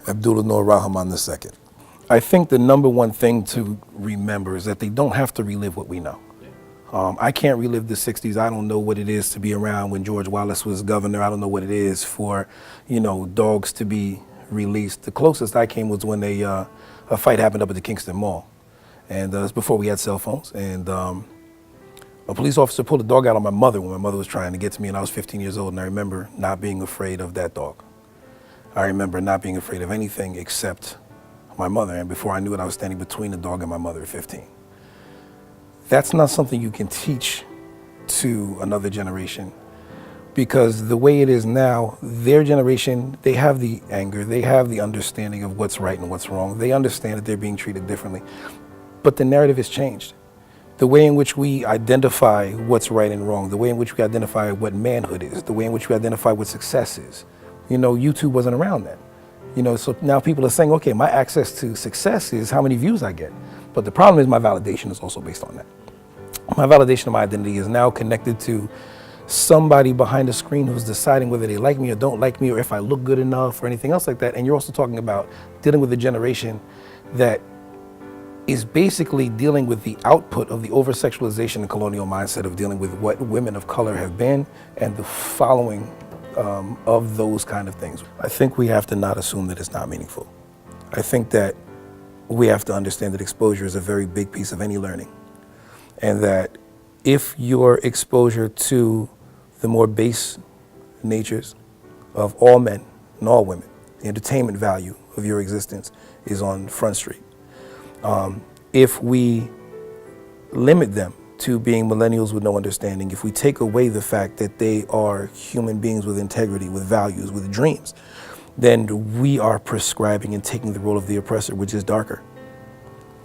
Abdullah Rahman II. I think the number one thing to remember is that they don't have to relive what we know. I can't relive the 60s. I don't know what it is to be around when George Wallace was governor. I don't know what it is for, dogs to be released. The closest I came was when a fight happened up at the Kingston Mall. And it was before we had cell phones. And a police officer pulled a dog out on my mother when my mother was trying to get to me, and I was 15 years old. And I remember not being afraid of that dog. I remember not being afraid of anything except my mother. And before I knew it, I was standing between the dog and my mother at 15. That's not something you can teach to another generation, because the way it is now, their generation, they have the anger, they have the understanding of what's right and what's wrong. They understand that they're being treated differently, but the narrative has changed. The way in which we identify what's right and wrong, the way in which we identify what manhood is, the way in which we identify what success is. YouTube wasn't around then. So now people are saying, okay, my access to success is how many views I get. But the problem is my validation is also based on that. My validation of my identity is now connected to somebody behind the screen who's deciding whether they like me or don't like me, or if I look good enough or anything else like that. And you're also talking about dealing with a generation that is basically dealing with the output of the over-sexualization and colonial mindset of dealing with what women of color have been and the following of those kind of things. I think we have to not assume that it's not meaningful. I think that we have to understand that exposure is a very big piece of any learning, and that if your exposure to the more base natures of all men and all women, the entertainment value of your existence is on Front Street. If we limit them to being millennials with no understanding, if we take away the fact that they are human beings with integrity, with values, with dreams, then we are prescribing and taking the role of the oppressor, which is darker.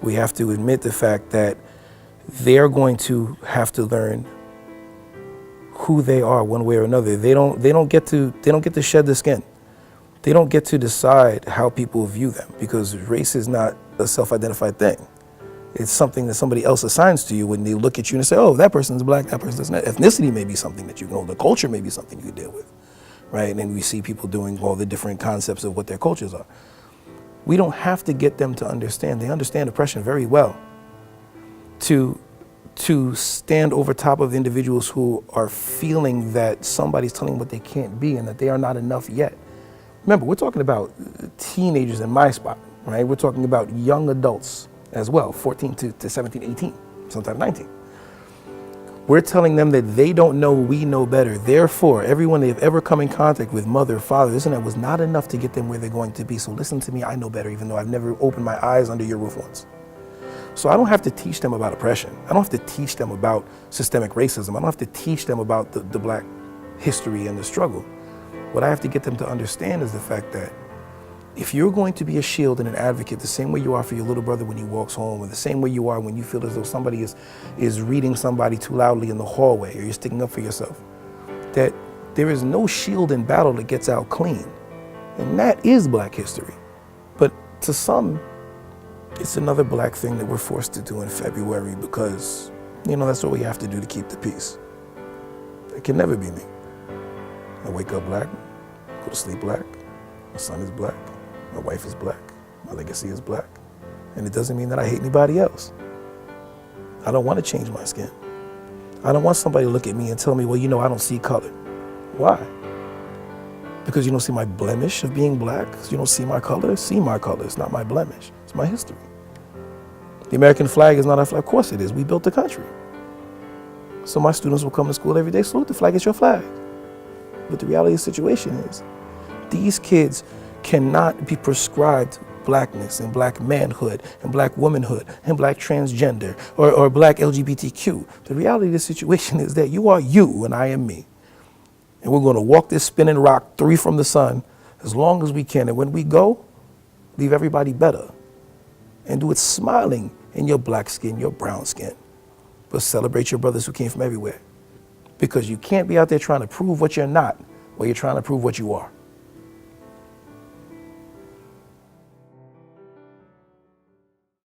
We have to admit the fact that they're going to have to learn who they are one way or another. They don't get to shed the skin. They don't get to decide how people view them, because race is not a self-identified thing. It's something that somebody else assigns to you when they look at you and say, oh, that person's black, that person's not. Ethnicity may be something that you know, the culture may be something you deal with, right? And we see people doing all the different concepts of what their cultures are. We don't have to get them to understand. They understand oppression very well. To stand over top of individuals who are feeling that somebody's telling them what they can't be and that they are not enough yet. Remember, we're talking about teenagers in my spot, right? We're talking about young adults as well, 14 to 17, 18, sometimes 19. We're telling them that they don't know, we know better. Therefore, everyone they've ever come in contact with, mother, father, this and that, was not enough to get them where they're going to be. So listen to me, I know better, even though I've never opened my eyes under your roof once. So I don't have to teach them about oppression. I don't have to teach them about systemic racism. I don't have to teach them about the black history and the struggle. What I have to get them to understand is the fact that if you're going to be a shield and an advocate the same way you are for your little brother when he walks home, or the same way you are when you feel as though somebody is reading somebody too loudly in the hallway, or you're sticking up for yourself, that there is no shield in battle that gets out clean. And that is black history. But to some, it's another black thing that we're forced to do in February because, that's what we have to do to keep the peace. It can never be me. I wake up black, go to sleep black, my son is black, my wife is black, my legacy is black. And it doesn't mean that I hate anybody else. I don't want to change my skin. I don't want somebody to look at me and tell me, well, I don't see color. Why? Because you don't see my blemish of being black? You don't see my color? See my color, it's not my blemish, it's my history. The American flag is not our flag. Of course it is, we built the country. So my students will come to school every day, salute the flag, it's your flag. But the reality of the situation is, these kids cannot be prescribed blackness and black manhood and black womanhood and black transgender or black LGBTQ. The reality of the situation is that you are you and I am me. And we're going to walk this spinning rock 3 from the sun as long as we can. And when we go, leave everybody better. And do it smiling in your black skin, your brown skin. But celebrate your brothers who came from everywhere. Because you can't be out there trying to prove what you're not while you're trying to prove what you are.